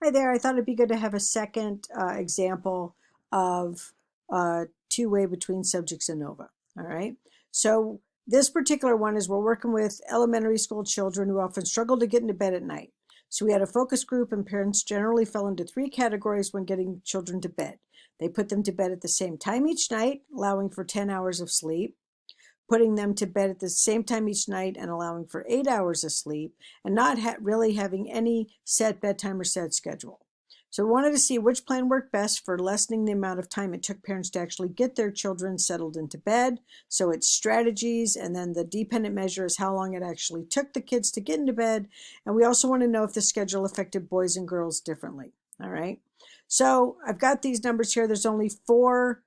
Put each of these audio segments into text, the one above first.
Hi there. I thought it'd be good to have a second example of two-way between subjects ANOVA. All right. So this particular one is we're working with elementary school children who often struggle to get into bed at night. So we had a focus group, and parents generally fell into three categories when getting children to bed. They put them to bed at the same time each night, allowing for 10 hours of sleep, putting them to bed at the same time each night and allowing for 8 hours of sleep, and not really having any set bedtime or set schedule. So we wanted to see which plan worked best for lessening the amount of time it took parents to actually get their children settled into bed. So it's strategies, and then the dependent measure is how long it actually took the kids to get into bed. And we also want to know if the schedule affected boys and girls differently. All right. So I've got these numbers here. There's only four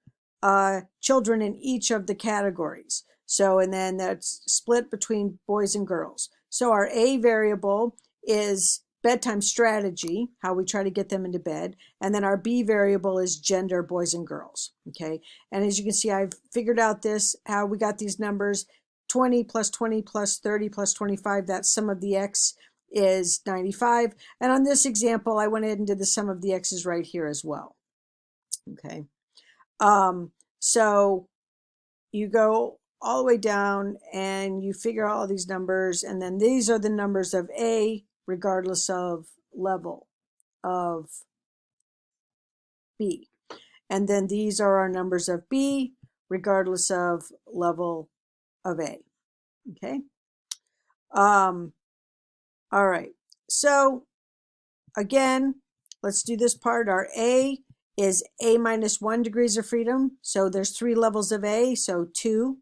children in each of the categories. So, and then that's split between boys and girls. So our A variable is bedtime strategy, how we try to get them into bed. And then our B variable is gender, boys and girls. Okay. And as you can see, I've figured out how we got these numbers: 20 plus 20 plus 30 plus 25. That sum of the X is 95. And on this example, I went ahead and did the sum of the X's right here as well. Okay. So you go all the way down and you figure out all these numbers, and then these are the numbers of A regardless of level of B. And then these are our numbers of B regardless of level of A. Okay. All right. So again, let's do this part. Our A is A minus 1 degrees of freedom. So there's 3 levels of A, so 2.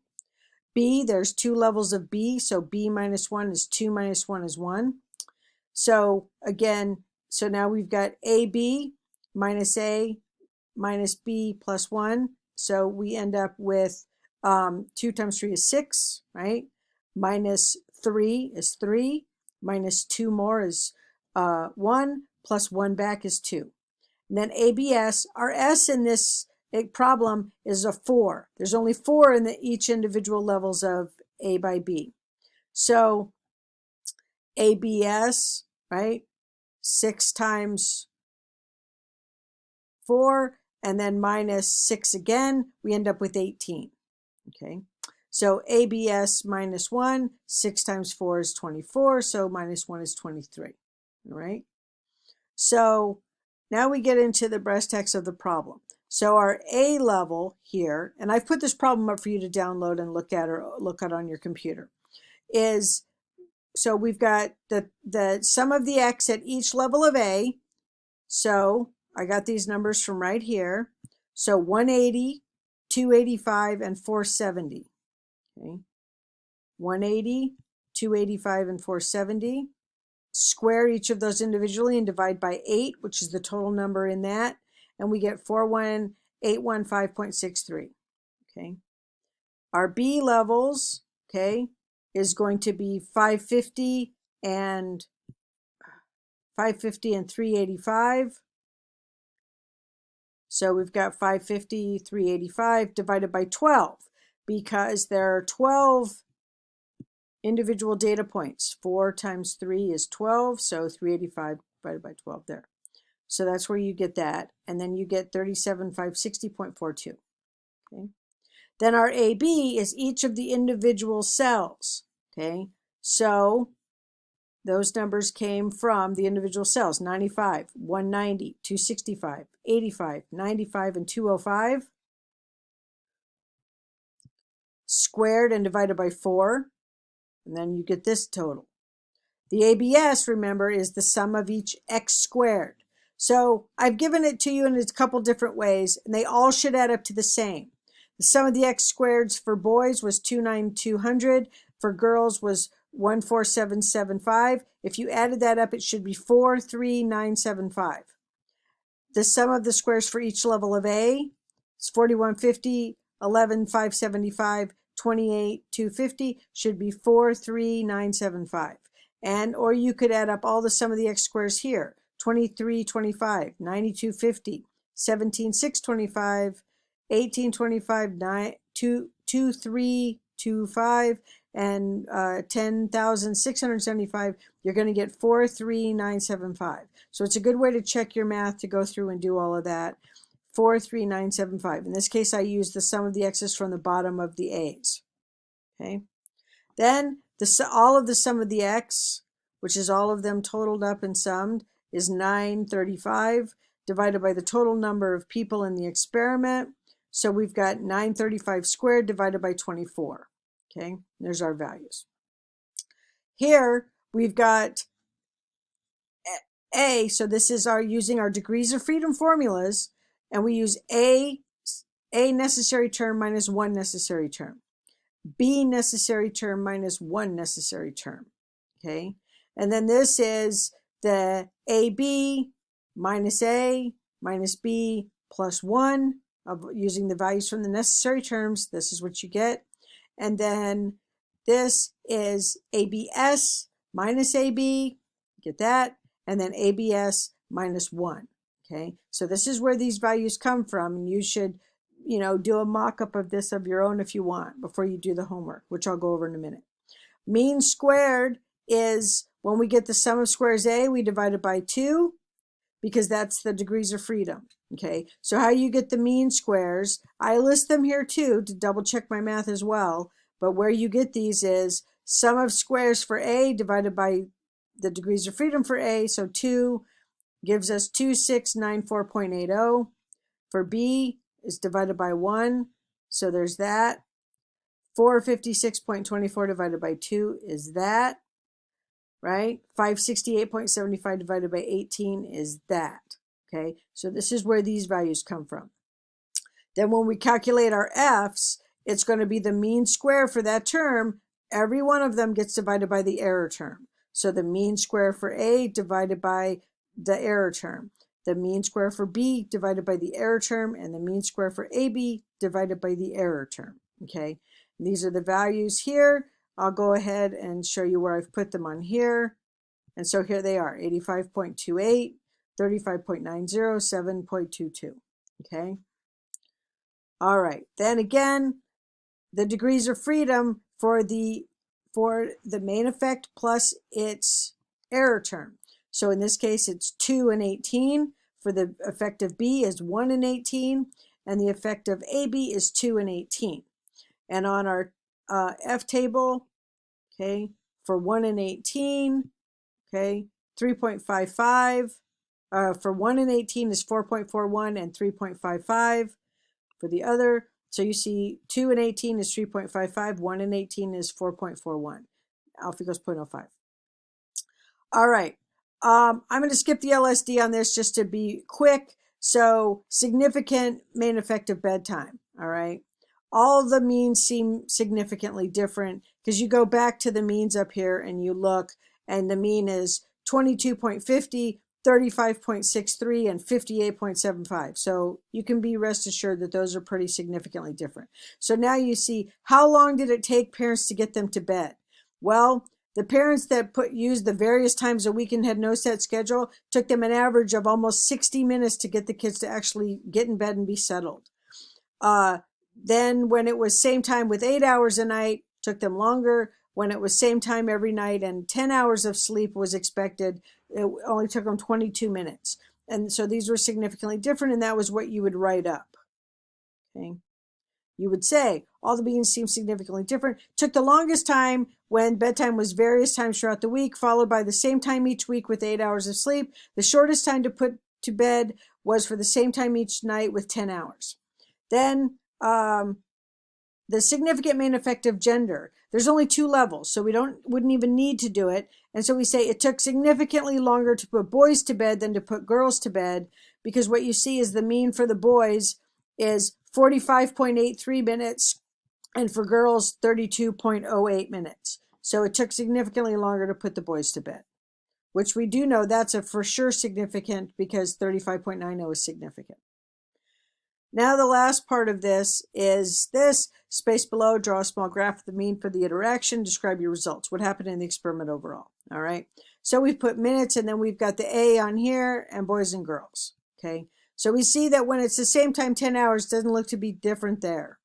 B, there's 2 levels of B, so B minus 1 is 2 minus 1 is 1. So again, so now we've got AB minus A minus B plus 1. So we end up with 2 times 3 is 6, right? Minus 3 is 3. Minus 2 more is 1. Plus 1 back is 2. And then ABS, our S in this problem is a 4. There's only 4 in each individual levels of A by B. So ABS, right? 6 times 4, and then minus 6 again, we end up with 18. Okay. So ABS minus 1, 6 times 4 is 24, so minus 1 is 23. All right. So now we get into the brass tacks of the problem. So our A level here, and I've put this problem up for you to download and look at or look at on your computer, is, so we've got the sum of the X at each level of A. So I got these numbers from right here. So 180, 285, and 470. Okay. 180, 285, and 470. Square each of those individually and divide by 8, which is the total number in that, and we get 41815.63. Okay. Our B levels, okay, is going to be 550 and 385. So we've got 550, 385 divided by 12, because there are 12 individual data points. 4 times 3 is 12, so 385 divided by 12 there. So that's where you get that, and then you get 37,560.42. Okay. Then our AB is each of the individual cells. Okay. So those numbers came from the individual cells: 95, 190, 265, 85, 95, and 205. Squared and divided by 4, and then you get this total. The ABS, remember, is the sum of each X squared. So I've given it to you in a couple different ways, and they all should add up to the same. The sum of the X squareds for boys was 29200. For girls was 14775. If you added that up, it should be 43975. The sum of the squares for each level of A is 4150, 11575, 28250, should be 43975. And or you could add up all the sum of the X squares here: 2325, 9250, 17625, 1825, 2325, and 10,675, you're going to get 43975. So it's a good way to check your math to go through and do all of that. 43975. In this case, I use the sum of the x's from the bottom of the a's. Okay. Then all of the sum of the x, which is all of them totaled up and summed, is 935 divided by the total number of people in the experiment. So we've got 935 squared divided by 24. Okay, there's our values. Here we've got A, so this is our using our degrees of freedom formulas, and we use A necessary term minus 1 necessary term. B necessary term minus 1 necessary term. Okay, and then this is the AB minus A minus B plus 1 of using the values from the necessary terms. This is what you get. And then this is ABS minus AB, get that, and then ABS minus 1. Okay, so this is where these values come from, and you should, do a mock-up of this of your own if you want before you do the homework, which I'll go over in a minute. Mean squared is when we get the sum of squares A, we divide it by 2 because that's the degrees of freedom. Okay, so how you get the mean squares, I list them here too to double check my math as well, but where you get these is sum of squares for A divided by the degrees of freedom for A, so 2 gives us 2694.80. For B is divided by 1, so there's that. 456.24 divided by 2 is that, right? 568.75 divided by 18 is that. Okay, so this is where these values come from. Then when we calculate our F's, it's going to be the mean square for that term. Every one of them gets divided by the error term. So the mean square for A divided by the error term. The mean square for B divided by the error term, and the mean square for AB divided by the error term. Okay, and these are the values here. I'll go ahead and show you where I've put them on here. And so here they are, 85.28. 35.90, 7.22. Okay. All right. Then again, the degrees of freedom for the main effect plus its error term. So in this case, it's 2 and 18. For the effect of B is 1 and 18, and the effect of AB is 2 and 18. And on our F table, okay, for 1 and 18, okay, 3.55. For 1 and 18 is 4.41 and 3.55 for the other. So you see 2 and 18 is 3.55, 1 and 18 is 4.41. Alpha equals 0.05. All right. I'm going to skip the LSD on this just to be quick. So significant main effect of bedtime. All right. All the means seem significantly different because you go back to the means up here and you look, and the mean is 22.50, 35.63, and 58.75. So you can be rest assured that those are pretty significantly different. So now you see, how long did it take parents to get them to bed? Well, the parents that used the various times a week and had no set schedule took them an average of almost 60 minutes to get the kids to actually get in bed and be settled. Then when it was same time with 8 hours a night, took them longer. When it was same time every night and 10 hours of sleep was expected, it only took them 22 minutes. And so these were significantly different, and that was what you would write up. Okay. You would say all the means seem significantly different. Took the longest time when bedtime was various times throughout the week, followed by the same time each week with 8 hours of sleep. The shortest time to put to bed was for the same time each night with 10 hours. Then the significant main effect of gender. There's only 2 levels, so we wouldn't even need to do it. And so we say it took significantly longer to put boys to bed than to put girls to bed, because what you see is the mean for the boys is 45.83 minutes, and for girls, 32.08 minutes. So it took significantly longer to put the boys to bed, which we do know that's a for sure significant because 35.90 is significant. Now the last part of this is this. Space below, draw a small graph of the mean for the interaction. Describe your results. What happened in the experiment overall? All right. So we've put minutes, and then we've got the A on here and boys and girls. Okay. So we see that when it's the same time, 10 hours, doesn't look to be different there.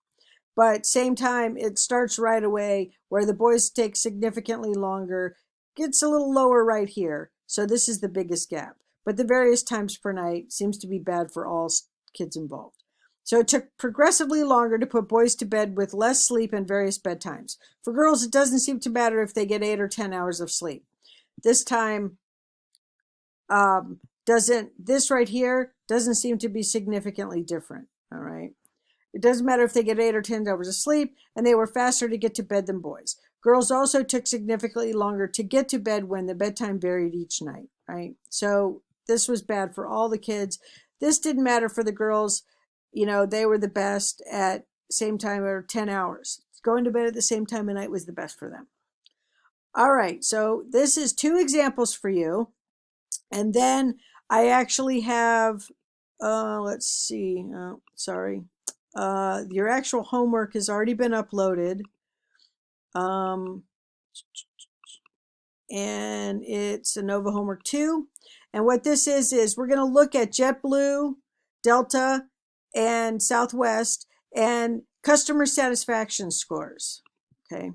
but same time, it starts right away where the boys take significantly longer, gets a little lower right here. So this is the biggest gap. But the various times per night seems to be bad for all kids involved. So it took progressively longer to put boys to bed with less sleep and various bedtimes. For girls, it doesn't seem to matter if they get 8 or 10 hours of sleep. This time, this right here doesn't seem to be significantly different, all right? It doesn't matter if they get 8 or 10 hours of sleep, and they were faster to get to bed than boys. Girls also took significantly longer to get to bed when the bedtime varied each night, right? So this was bad for all the kids. This didn't matter for the girls. You know, they were the best at same time or 10 hours. Going to bed at the same time of night was the best for them. All right, so this is 2 examples for you. And then I actually have, let's see, sorry. Your actual homework has already been uploaded. And it's ANOVA homework 2. And what this is we're going to look at JetBlue, Delta, and Southwest and customer satisfaction scores. Okay,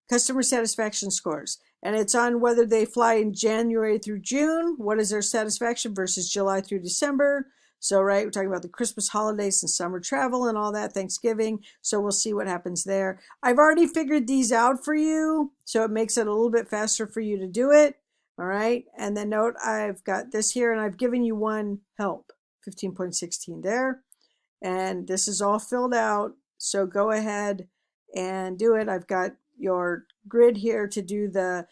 customer satisfaction scores. And it's on whether they fly in January through June. What is their satisfaction versus July through December? So, right, we're talking about the Christmas holidays and summer travel and all that, Thanksgiving. So we'll see what happens there. I've already figured these out for you, so it makes it a little bit faster for you to do it. All right. And then note, I've got this here, and I've given you one help, 15.16 there. And this is all filled out. So go ahead and do it. I've got your grid here to do the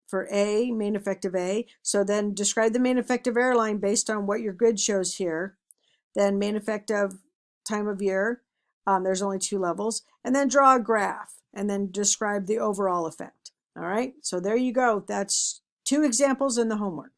for A, main effective A. So then describe the main effective airline based on what your grid shows here. Then main effective time of year. There's only 2 levels. And then draw a graph and then describe the overall effect. All right, so there you go. That's 2 examples in the homework.